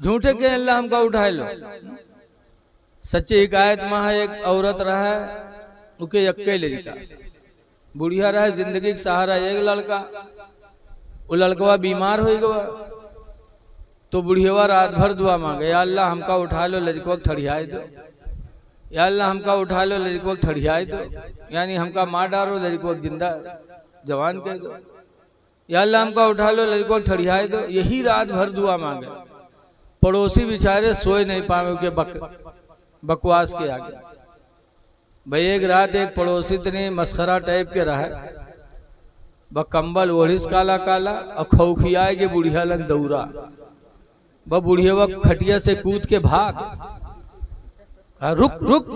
झूठे के अल्लाह हमका उठाए लो। सच्ची हिकायत में एक औरत रहा उके यक्के लड़का बुढ़िया रहा जिंदगी का सहारा एक लड़का, वो लड़कवा बीमार हो गया तो बुढ़िया रात भर दुआ मांगे, या अल्लाह हमका उठा लो लड़को ठड़ियाए दो, या अल्लाह हमका उठा लो लड़को ठड़ियाए दो, यानी हमका मार डालो लड़को जिंदा जवान कह दो, या अल्लाह हमका उठा लो लड़को ठड़ियाए दो। यही रात भर दुआ मांगे। पड़ोसी बेचारे सोए नहीं पावे के बकवास के आगे। भाई एक रात एक पड़ोसी इतने मस्खरा टाइप के रहा, ब कंबल ओढ़िस काला काला और खौखियाए के बुढ़िया लग दौड़ा, ब बुढ़िया खटिया से कूद के भाग, रुक रुक।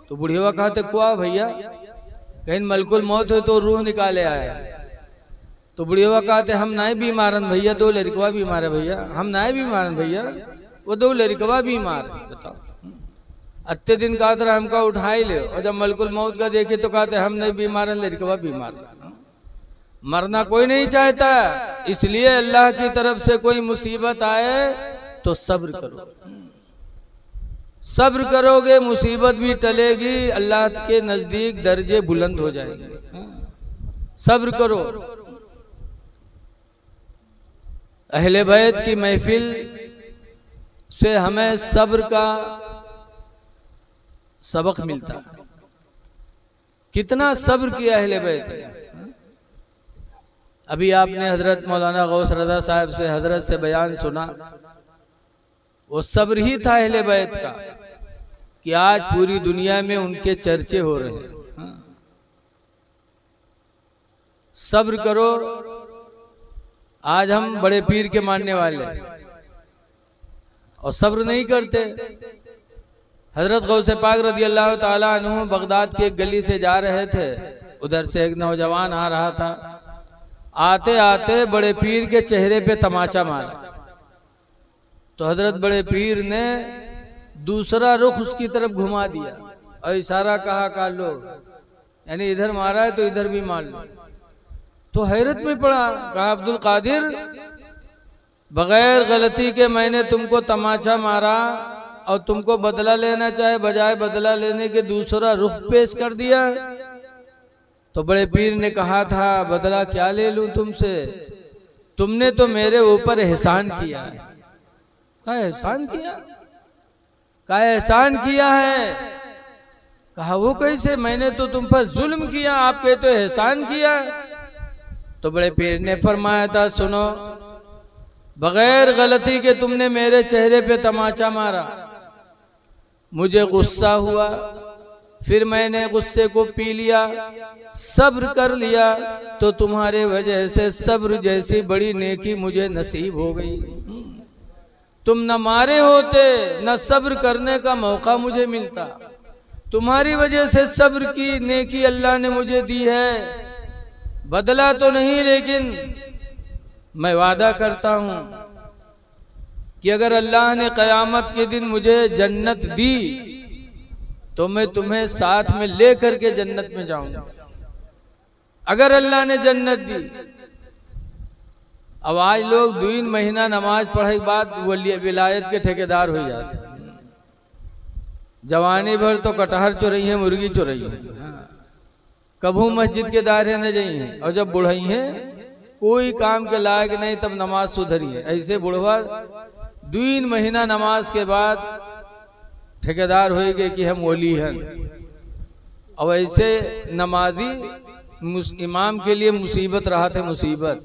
तो बुढ़िया कहते कुआ भैया कहीं मलकुल मौत हो तो रूह निकाले आए। तो बुढ़िया कहते हम नहीं बीमारन भैया, दो लड़कवा बीमार है भैया, हम नहीं बीमारन भैया, वो दो लड़कवा बीमार है। बताओ अत्ते दिन कहा था हमका उठाई ले, और जब मलकुल मौत का देखे तो कहते हम नहीं बीमार, लड़कवा बीमार। मरना कोई नहीं चाहता, इसलिए अल्लाह की तरफ से कोई मुसीबत आए तो सब्र करो। सब्र करोगे मुसीबत भी टलेगी, अल्लाह के नजदीक दर्जे बुलंद हो जाएंगे। सब्र करो। अहले बैत की महफिल से हमें सब्र का सबक मिलता है। कितना सब्र किया अहले बैत ने। अभी आपने हजरत मौलाना गौस रज़ा साहब से हजरत से बयान सुना, वो सब्र ही था अहले बैत का कि आज पूरी दुनिया में उनके चर्चे हो रहे हैं। सब्र करो। आज हम बड़े पीर के मानने वाले और सब्र नहीं करते। हजरत गौसे पाक रदी अल्लाह ताला अन्हु बगदाद की एक गली से जा रहे थे, उधर से एक नौजवान आ रहा था। आते आते बड़े पीर के चेहरे पे तमाचा मारा, तो हजरत बड़े पीर ने दूसरा रुख उसकी तरफ घुमा दिया और इशारा कहा का लो, यानी इधर मारा है तो इधर भी मार लो। तो हैरत में पड़ा, कहा अब्दुल कादिर बगैर गलती के मैंने तुमको तमाचा मारा और तुमको बदला लेना चाहे, बजाय बदला लेने के दूसरा रुख पेश कर दिया। तो बड़े पीर ने कहा था बदला क्या ले लूं तुमसे, तुमने तो मेरे ऊपर एहसान किया है। कहा एहसान किया? कहा एहसान किया है। कहा वो कैसे? मैंने तो तुम पर जुल्म किया, आप कहते तो एहसान किया। तो बड़े पीर ने फरमाया था सुनो, बगैर गलती के तुमने मेरे चेहरे पे तमाचा मारा, मुझे गुस्सा हुआ, फिर मैंने गुस्से को पी लिया, सब्र कर लिया, तो तुम्हारे वजह से सब्र जैसी बड़ी नेकी मुझे नसीब हो गई। तुम न मारे होते न सब्र करने का मौका मुझे मिलता, तुम्हारी वजह से सब्र की नेकी अल्लाह ने मुझे दी है। बदला तो नहीं, लेकिन मैं वादा करता हूं कि अगर अल्लाह ने कयामत के दिन मुझे जन्नत दी तो मैं तुम्हें साथ में लेकर के जन्नत में जाऊंगा, अगर अल्लाह ने जन्नत दी। अब आज लोग 2 महीना नमाज पढ़े के बाद विलायत के ठेकेदार हो जाते। जवानी भर तो कटहर चुरई है, मुर्गी चुरई है, कभू मस्जिद के दायरे न जाई है, और जब बुढ़ई है कोई काम के लायक नहीं तब नमाज सुधरी है। ऐसे बुढ़वा 2 महीना नमाज के बाद ठेकेदार हो गए कि हम ओली हैं। अब ऐसे नमाजी इमाम के लिए मुसीबत रहा थे, मुसीबत।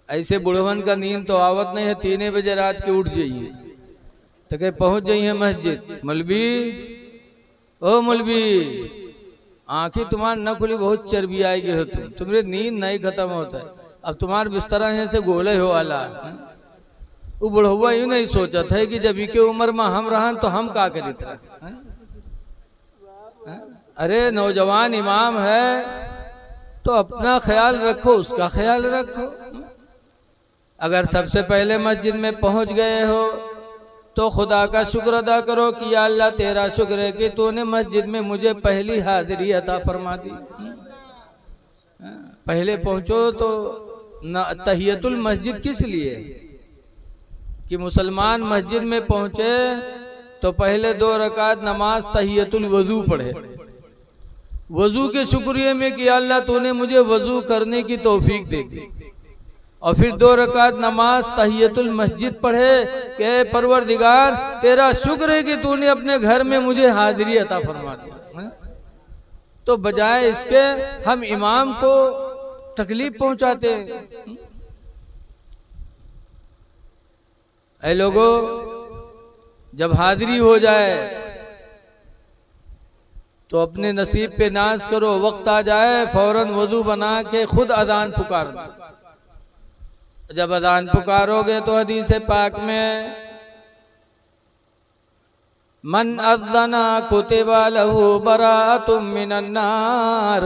ऐसे बुढ़वन का नींद तो आवत नहीं है, 3 बजे रात के उठ जाइए तो कहीं पहुंच जाइए मस्जिद, मौलवी ओ मौलवी आंखें तुम्हारी न खुली, बहुत चर्बी आएगी हो तुम्हारी नींद नहीं खत्म होता है, अब तुम्हारे बिस्तरा यहाँ से गोले हो वाला। वो बुढ़वा यूं नहीं सोचा था कि जब के उम्र में हम रहन तो हम का करित रहे। अरे नौजवान इमाम है तो अपना ख्याल रखो, उसका ख्याल रखो। अगर सबसे पहले मस्जिद में पहुंच गए हो तो खुदा का शुक्र अदा करो कि या अल्लाह तेरा शुक्र है कि तूने मस्जिद में मुझे पहली हाजिरी अता फरमा दी। पहले पहुंचो तो तहियतुल मस्जिद किस लिए? कि मुसलमान मस्जिद में पहुंचे तो पहले 2 रकात नमाज तहियतुल वजू पढ़े, वजू के शुक्रिया में कि अल्लाह तूने मुझे वजू करने की तौफीक दे दी, और फिर 2 रकात नमाज तहियतुल मस्जिद पढ़े कि परवरदिगार तेरा शुक्र है कि तूने अपने घर में मुझे हाजिरी अता फरमा दिया। तो बजाय इसके हम इमाम को तकलीफ पहुंचाते हैं। ऐ लोगों, जब हाजिरी हो जाए तो अपने नसीब पे नाज करो, वक्त आ जाए फौरन वजू बना के खुद अजान पुकार दो। जब अजान पुकारोगे तो हदीस पाक में मन अज़्ज़ना कुतिबा लहू बराअतुम मिनन नार,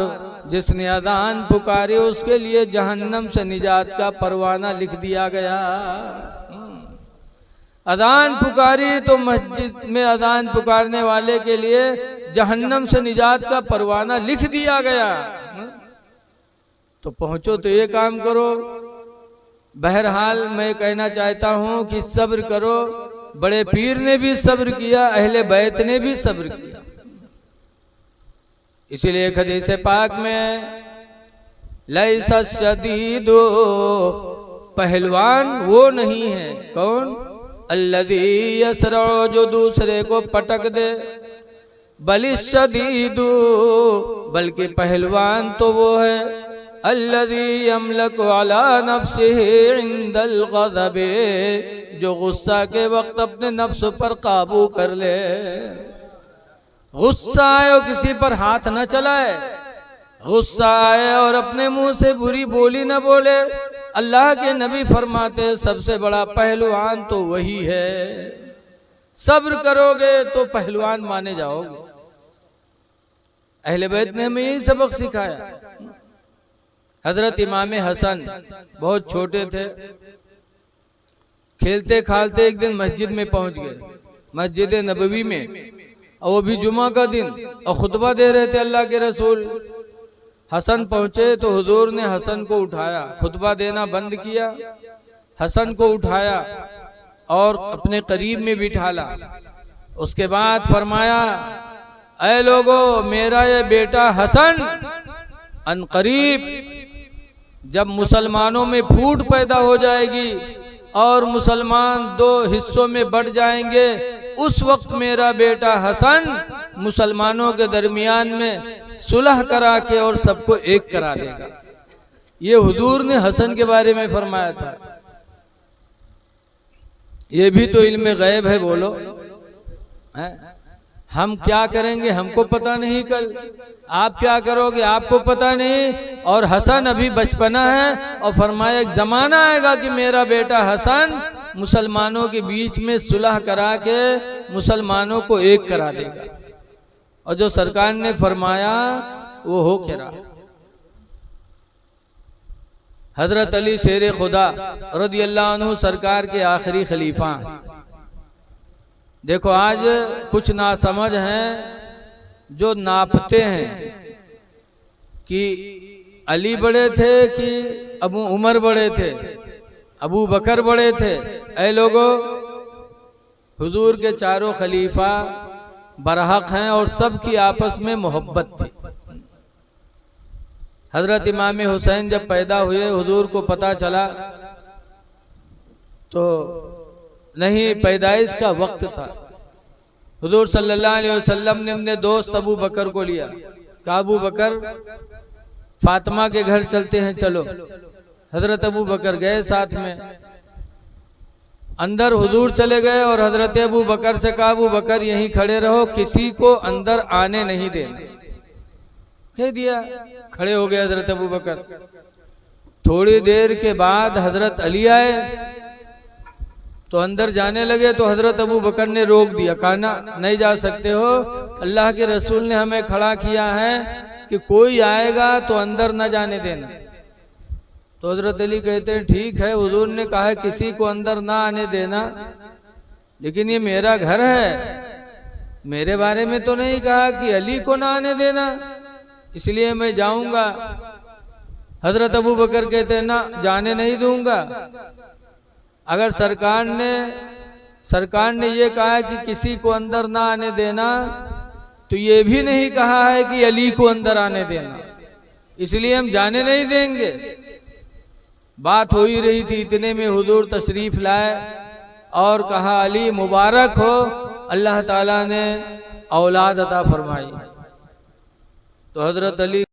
जिसने अजान पुकारी उसके लिए जहन्नम से निजात का परवाना लिख दिया गया। अजान पुकारी तो मस्जिद में अजान पुकारने वाले के लिए जहन्नम से निजात का परवाना लिख दिया गया। तो पहुंचो तो ये काम करो। बहरहाल मैं कहना चाहता हूं कि सब्र करो। बड़े पीर ने भी सब्र किया, अहले बैत ने भी सब्र किया। इसीलिए एक हदीस पाक में लैसा शदीदो, पहलवान वो नहीं है, कौन? अल्लज़ी यसरउ, जो दूसरे को पटक दे, बलिश शदीदु, बल्कि पहलवान तो वो है अल्लज़ी यमलकु अला नफ्सिही इंदल ग़ज़ब, जो गुस्सा के वक्त अपने नफ्स पर काबू कर ले। गुस्सा आए और किसी पर हाथ न चलाए, गुस्सा आए और अपने मुंह से बुरी बोली न बोले। अल्लाह के नबी फरमाते सबसे बड़ा पहलवान तो वही है। सब्र करोगे तो पहलवान माने जाओगे। अहले बैत ने हमें यही सबक सिखाया। हजरत इमाम हसन बहुत छोटे थे, खेलते खालते एक दिन मस्जिद में पहुंच गए, मस्जिद नबवी में, और वो भी जुमा का दिन, और खुतबा दे रहे थे अल्लाह के रसूल। हसन पहुंचे तो हुजूर ने हसन को उठाया, खुतबा देना बंद किया, हसन को उठाया और अपने करीब में बिठाला। उसके बाद फरमाया, ऐ लोगों, मेरा ये बेटा हसन अनकरीब जब मुसलमानों में फूट पैदा हो जाएगी और मुसलमान 2 हिस्सों में बढ़ जाएंगे, उस वक्त मेरा बेटा हसन मुसलमानों के दरमियान में सुलह करा के और सबको एक करा देगा। ये हुजूर ने हसन के बारे में फरमाया था। ये भी तो इल्म गैब है, बोलो है? हम क्या करेंगे हमको पता नहीं, कल आप क्या करोगे आपको पता नहीं। और हसन अभी बचपना है, और फरमाया एक जमाना आएगा कि मेरा बेटा हसन मुसलमानों के बीच में सुलह करा के मुसलमानों को एक करा देगा। और जो सरकार ने फरमाया वो हो क्या रहा। हजरत अली शेर खुदा रदियल्लाहु अन्हु सरकार के आखिरी खलीफा। देखो आज कुछ नासमझ हैं जो नापते हैं कि अली बड़े थे कि अबू उमर बड़े थे, अबू बकर बड़े थे। ऐ लोगों, हुजूर के चारों खलीफा बरहक हैं और सबकी आपस में मोहब्बत थी। हजरत इमाम हुसैन जब पैदा हुए, हुजूर को पता चला तो नहीं, पैदाइश का वक्त था। हुजूर सल्लल्लाहु अलैहि वसल्लम ने अपने दोस्त अबू बकर को लिया, कहा अबू बकर फातिमा के घर चलते हैं, चलो। हजरत अबू बकर गए साथ में। अंदर हुजूर चले गए और हजरत अबू बकर से कहा अबू बकर यहीं खड़े रहो, किसी को अंदर आने नहीं देना। कह दिया, खड़े हो गए हजरत अबू बकर। थोड़ी देर के बाद हजरत अली आए तो अंदर जाने लगे तो हजरत अबू बकर ने रोक दिया, कहा ना, नहीं जा सकते हो, अल्लाह के रसूल ने हमें खड़ा किया है कि कोई आएगा तो अंदर न जाने देना। तो हजरत अली कहते हैं ठीक है, हुजूर ने कहा है किसी को अंदर ना आने देना, लेकिन ये मेरा घर है, मेरे बारे में तो नहीं कहा कि अली को ना आने देना, इसलिए मैं जाऊंगा। हजरत अबू बकर कहते हैं ना, जाने नहीं दूंगा। अगर सरकार ने ये कहा है कि किसी को अंदर ना आने देना, तो ये भी नहीं कहा है कि अली को अंदर आने देना, इसलिए हम जाने नहीं देंगे। बात हो ही रही थी, इतने में हुजूर तशरीफ लाए और कहा अली मुबारक हो, अल्लाह ताला ने औलाद अता फरमाई। तो हजरत अली